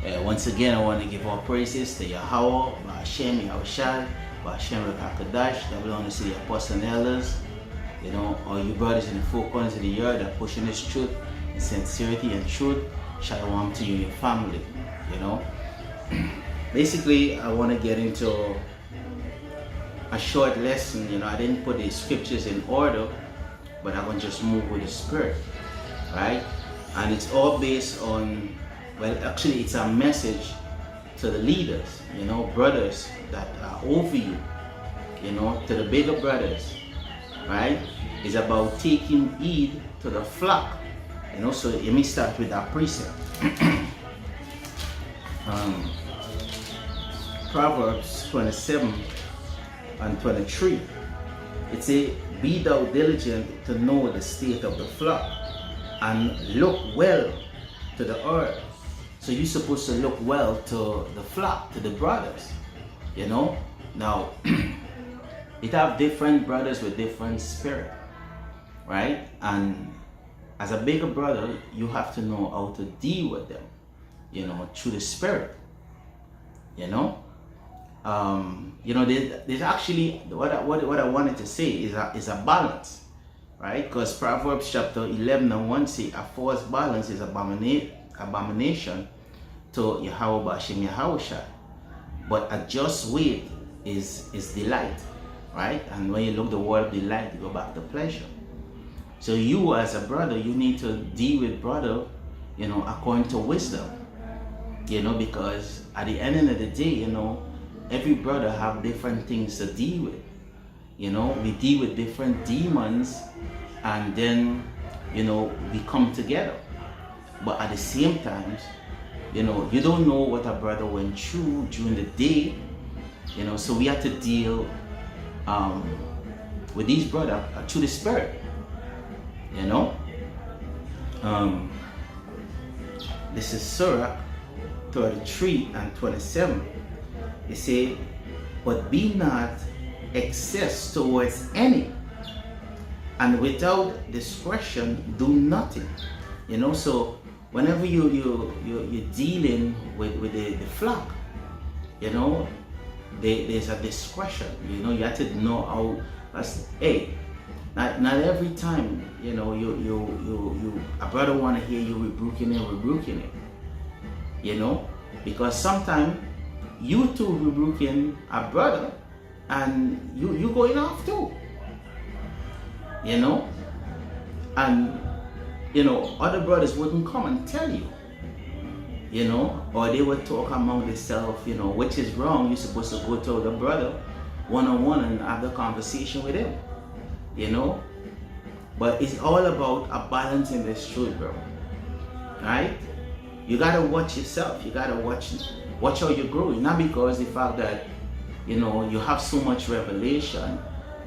Once again, I want to give all praises to Yahweh, Ba'ashem, Yahushai, Ba'ashem, Rekakadash, that belongs to the apostles and elders, all you brothers in the four corners of the earth that are pushing this truth in sincerity and truth. Shalom to you and your family, Basically, I want to get into a short lesson. I didn't put the scriptures in order, but I want to just move with the Spirit, right? And it's all based on, well, actually, it's a message to the leaders, brothers that are over you, to the bigger brothers, right? It's about taking heed to the flock, So let me start with that precept. Proverbs 27 and 23. It says, "Be thou diligent to know the state of the flock, and look well to the herd." So you're supposed to look well to the flock, to the brothers, Now, it have different brothers with different spirit, right? And as a bigger brother, you have to know how to deal with them, through the Spirit, There's actually, what I wanted to say is a balance, right? Because Proverbs chapter 11 and 1 say, "A false balance is abomination to Yahweh Ba'ashem Yahushai, but a just weight is delight," right? And when you look the word delight, you go back to pleasure. So you as a brother, you need to deal with brother, according to wisdom, because at the end of the day, every brother have different things to deal with. We deal with different demons, and then, we come together. But at the same time, you don't know what a brother went through during the day, so we have to deal with these brothers through the Spirit, This is Surah 33 and 27. It says, "But be not excess towards any, and without discretion do nothing." So whenever you're dealing with the flock, there's a discretion. You have to know how. Not every time a brother want to hear you rebuking it, because sometimes you too rebuking a brother, and you going off too, and other brothers wouldn't come and tell you, or they would talk among themselves, which is wrong. You're supposed to go to the brother one-on-one and have the conversation with him, but it's all about a balance in this truth, bro, right? You gotta watch yourself. You gotta watch how you're growing. Not because the fact that you have so much revelation,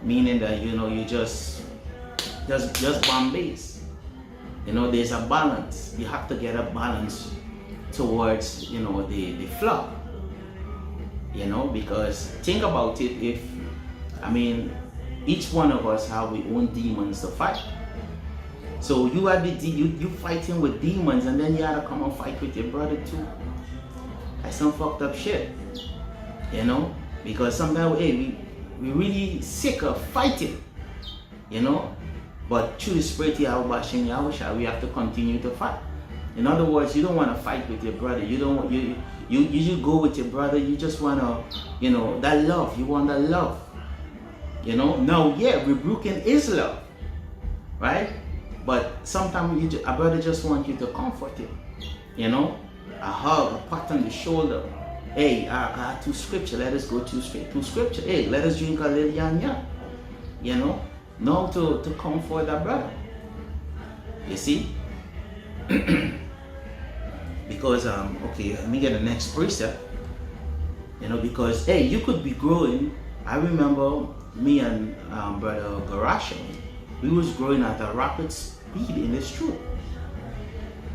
meaning that you just bomb base. There's a balance. You have to get a balance towards the flock. Because think about it. Each one of us have our own demons to fight. So you fighting with demons, and then you had to come and fight with your brother too. That's some fucked up shit, because sometimes, we really sick of fighting, but through the Spirit of Yahushua, we have to continue to fight. In other words, you don't want to fight with your brother. You just go with your brother. You just want to, that love. You want that love. Now, rebuking is love, right? But sometimes a brother just wants you to comfort him, a hug, a pat on the shoulder. Hey, I got to scripture. Let us go to scripture. Hey, let us drink a little yan. Know to comfort that brother. You see? Because let me get the next precept. Because you could be growing. I remember me and brother Garasha, we was growing at a rapid speed in this truth,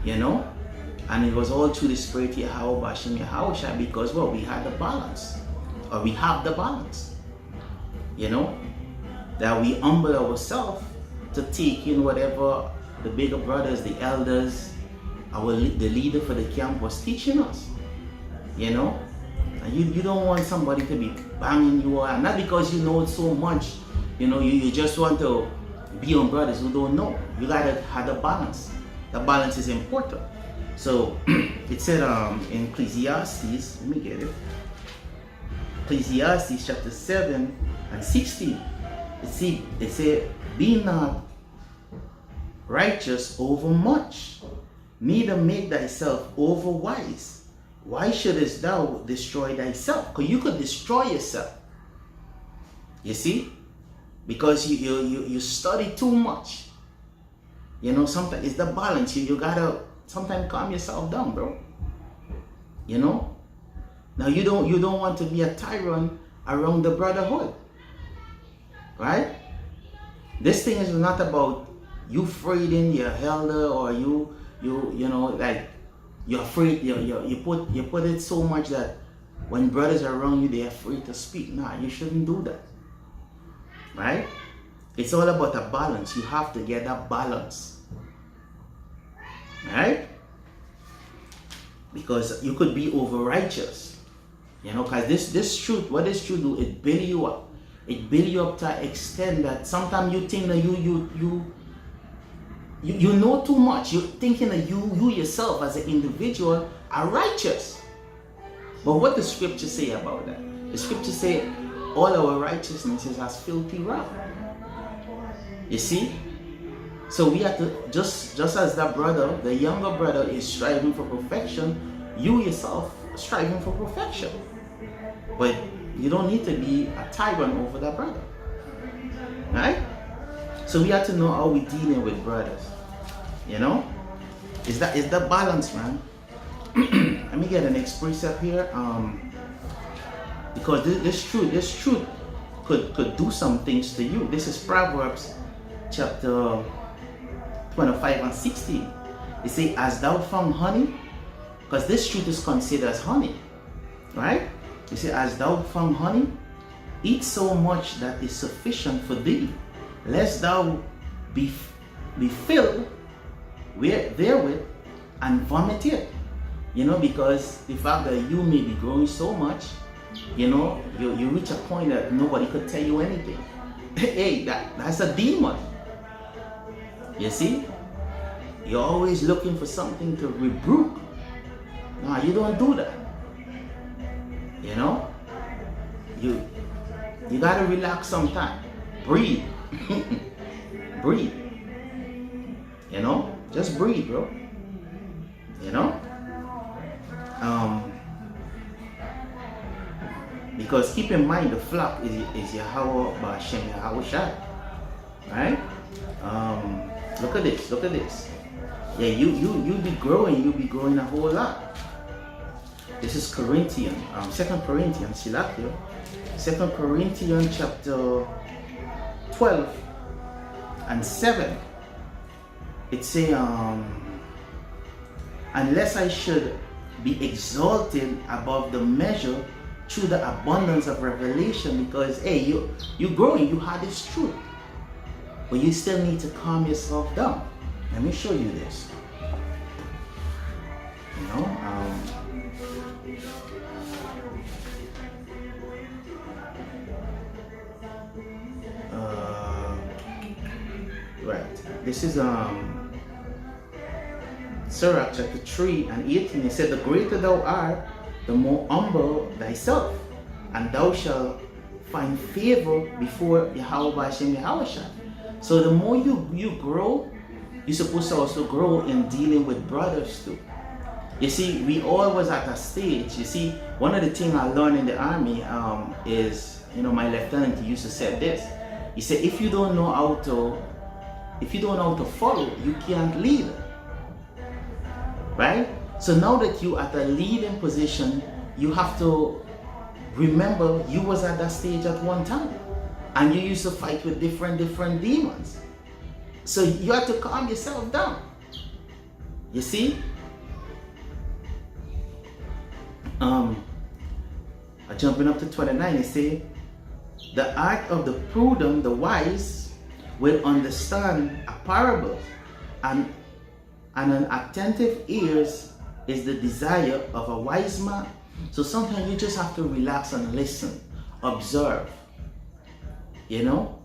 and it was all through the Spirit of Yahweh Ba'ashem Yahushai, because we had the balance, or we have the balance, that we humble ourselves to take in whatever the bigger brothers, the elders, the leader for the camp was teaching us. you know. And you don't want somebody to be banging you out, not because you know so much, you know, you just want to be on brothers who don't know. You gotta have the balance. The balance is important. So it said in Ecclesiastes, let me get it. Ecclesiastes chapter 7 and 16. It said, be not righteous over much, neither make thyself over wise. Why shouldest thou destroy thyself? Because you could destroy yourself. You see? Because you study too much. You know, sometimes it's the balance. You gotta sometimes calm yourself down, bro. You know? Now you don't want to be a tyrant around the brotherhood. Right? This thing is not about you afraiding your elder, or you know, like you're afraid, you put it so much that when brothers are around you, they're afraid to speak. Nah, you shouldn't do that. Right? It's all about a balance. You have to get that balance. Right? Because you could be over righteous. You know, because this truth, what this truth do, it build you up. It build you up to an extent that sometimes you think that you know too much. You're thinking that you yourself as an individual are righteous. But what the scripture say about that? The scripture say all our righteousness is as filthy rag. You see? So we have to, just as that brother, the younger brother is striving for perfection, you yourself striving for perfection. But you don't need to be a tyrant over that brother. Right? So we have to know how we're dealing with brothers. You know? It's the balance, man. Let me get an next precept here. Because this truth could do some things to you. This is Proverbs chapter 25 and 16. It says, as thou found honey, because this truth is considered as honey, right? You say, as thou found honey, eat so much that is sufficient for thee, lest thou be filled therewith and vomit it. You know, because the fact that you may be growing so much, you know, you reach a point that nobody could tell you anything. Hey, that's a demon. You see? You're always looking for something to rebuke. No, you don't do that. You know? You gotta relax sometime. Breathe. Breathe. You know? Just breathe, bro. You know? Because keep in mind, the flock is Yahweh Ba'Shem Yahweh Shai. Right? Look at this. Yeah, you'll be growing a whole lot. This is Corinthians, 2 Corinthians, 2 Corinthians chapter 12 and 7. It say, unless I should be exalted above the measure through the abundance of revelation, because hey, you growing, you have this truth, but you still need to calm yourself down. Let me show you this. You know, right. This is Sirach chapter 3 and 18. It said, the greater thou art, the more humble thyself, and thou shalt find favor before Yahweh Ba'Shem Yahweh Shai. So the more you grow, you're supposed to also grow in dealing with brothers too. You see, we all was at a stage. You see, one of the things I learned in the army is, you know, my lieutenant, he used to say this. He said, if you don't know how to follow, you can't lead. Right? So now that you at a leading position, you have to remember you was at that stage at one time, and you used to fight with different demons. So you have to calm yourself down. You see? Jumping up to 29, it say, the art of the prudent, the wise, will understand a parable, and an attentive ears is the desire of a wise man. So sometimes you just have to relax and listen, observe, you know,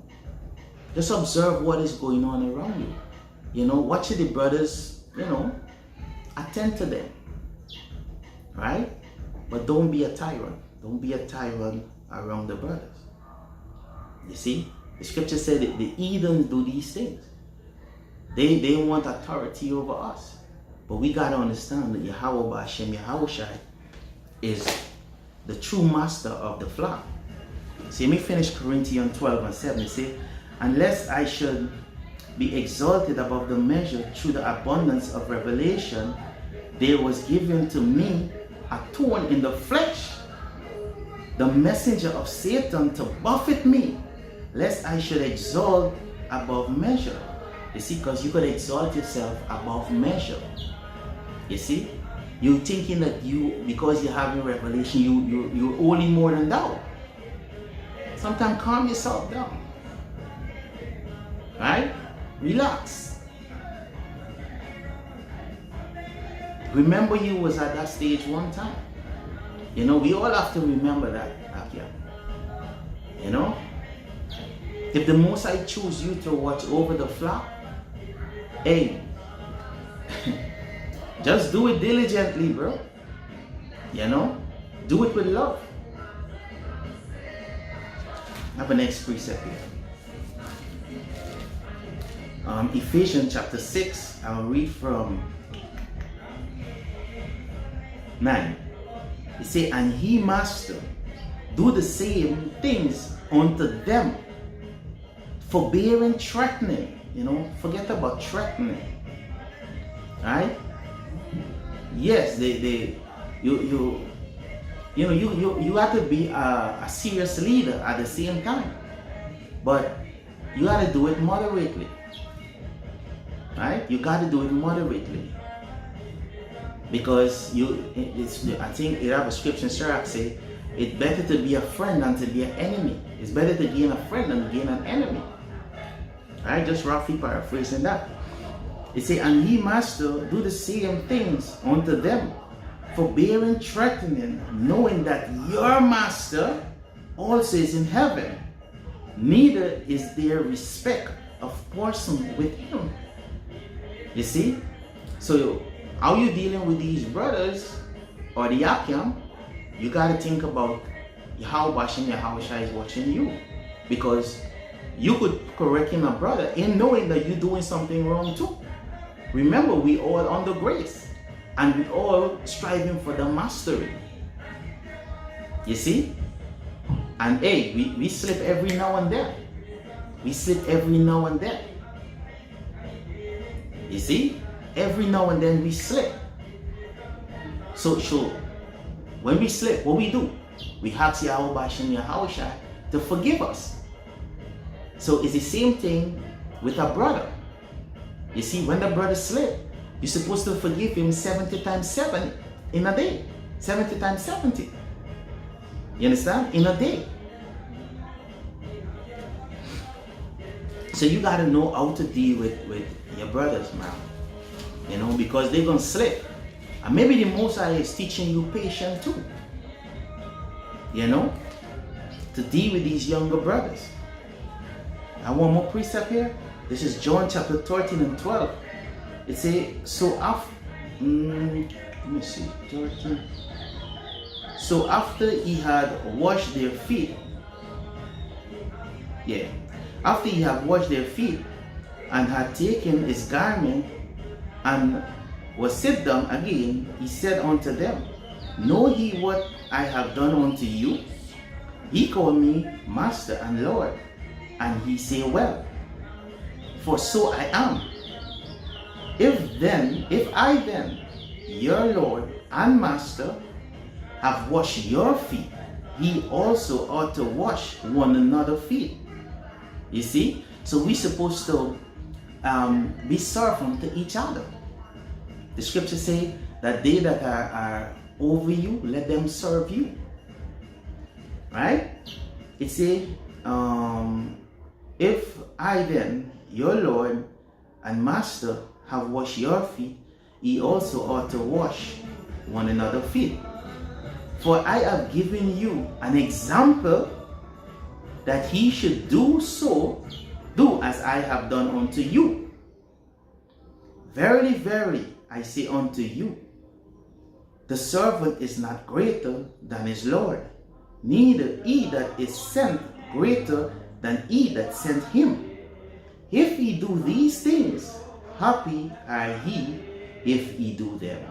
just observe what is going on around you. You know, watch the brothers, you know, attend to them, right? But don't be a tyrant. Don't be a tyrant around the brothers. You see, the scripture said that the heathens do these things. They want authority over us. But we got to understand that Yahweh Ba'ashem Yahushai is the true master of the flock. See, let me finish Corinthians 12 and 7. It says, unless I should be exalted above the measure through the abundance of revelation, there was given to me a thorn in the flesh, the messenger of Satan to buffet me, lest I should exalt above measure. You see, because you could exalt yourself above measure. You see, you thinking that you, because you have a revelation, you're only more than thou. Sometimes calm yourself down. Right? Relax. Remember you was at that stage one time. You know, we all have to remember that. You know? If the Most High choose you to watch over the flock, hey, just do it diligently, bro. You know? Do it with love. I have an next precept here. Ephesians chapter 6, I'll read from 9. It says, and he, master, do the same things unto them, forbearing, threatening. You know, forget about threatening. Right? Yes, you have to be a serious leader at the same time, but you got to do it moderately. Right? You got to do it moderately, because I think it have a scripture in Sirach say, it's better to be a friend than to be an enemy. It's better to gain a friend than to gain an enemy. Right? Just roughly paraphrasing that. It say, and ye, master, do the same things unto them, forbearing, threatening, knowing that your master also is in heaven, neither is there respect of person with him. You see? So how you dealing with these brothers or the Yakim, you got to think about how Bashim Yahushua is watching you, because you could correct him, a brother, in knowing that you're doing something wrong too. Remember, we all under grace, and we all striving for the mastery. You see? And hey, we slip every now and then. We slip every now and then. You see? Every now and then we slip. So when we slip, what we do? We ask Yahweh Bashim Yahushua to forgive us. So it's the same thing with a brother. You see, when the brother slip, you're supposed to forgive him 70 times 7 in a day. 70 times 70. You understand? In a day. So you got to know how to deal with your brothers, man. You know, because they're going to slip. And maybe the Most High is teaching you patience too. You know, to deal with these younger brothers. I want more precept here. This is John chapter 13 and 12. It says, so after, let me see, 13. So after he had washed their feet, after he had washed their feet and had taken his garment and was sit down again, he said unto them, know ye what I have done unto you? He called me Master and Lord, and he say, well, for so I am. If I then, your Lord and Master, have washed your feet, ye also ought to wash one another's feet. You see? So we're supposed to be servant to each other. The scripture say that they that are over you, let them serve you. Right? It say, if I then, your Lord and Master, have washed your feet, ye also ought to wash one another's feet. For I have given you an example that he should do as I have done unto you. Verily, verily, I say unto you, the servant is not greater than his Lord, neither he that is sent greater than he that sent him. If he do these things, happy are he if he do them.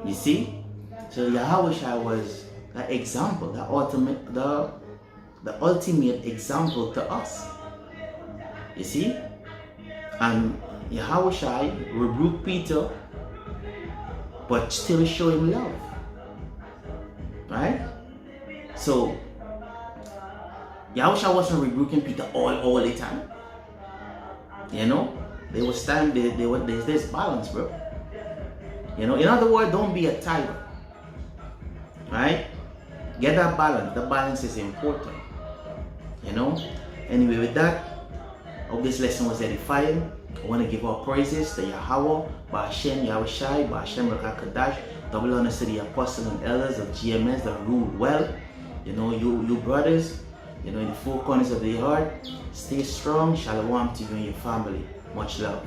You see? So Yahushua was the example, the ultimate example to us. You see? And Yahushua rebuked Peter, but still show him love. Right? So Yahushua wasn't rebuking Peter all the time. You know? There was time, there's this balance, bro. You know, in other words, don't be a tiger. Right? Get that balance. The balance is important. You know? Anyway, with that, I hope this lesson was edifying. I want to give our praises to Yahweh, Ba'ashem Yahushai, Ba'ashem Rakakadash, double honors to the apostles and elders of GMS that ruled well. You know, you brothers, you know, in the four corners of the earth, stay strong. Shalom to you and your family. Much love.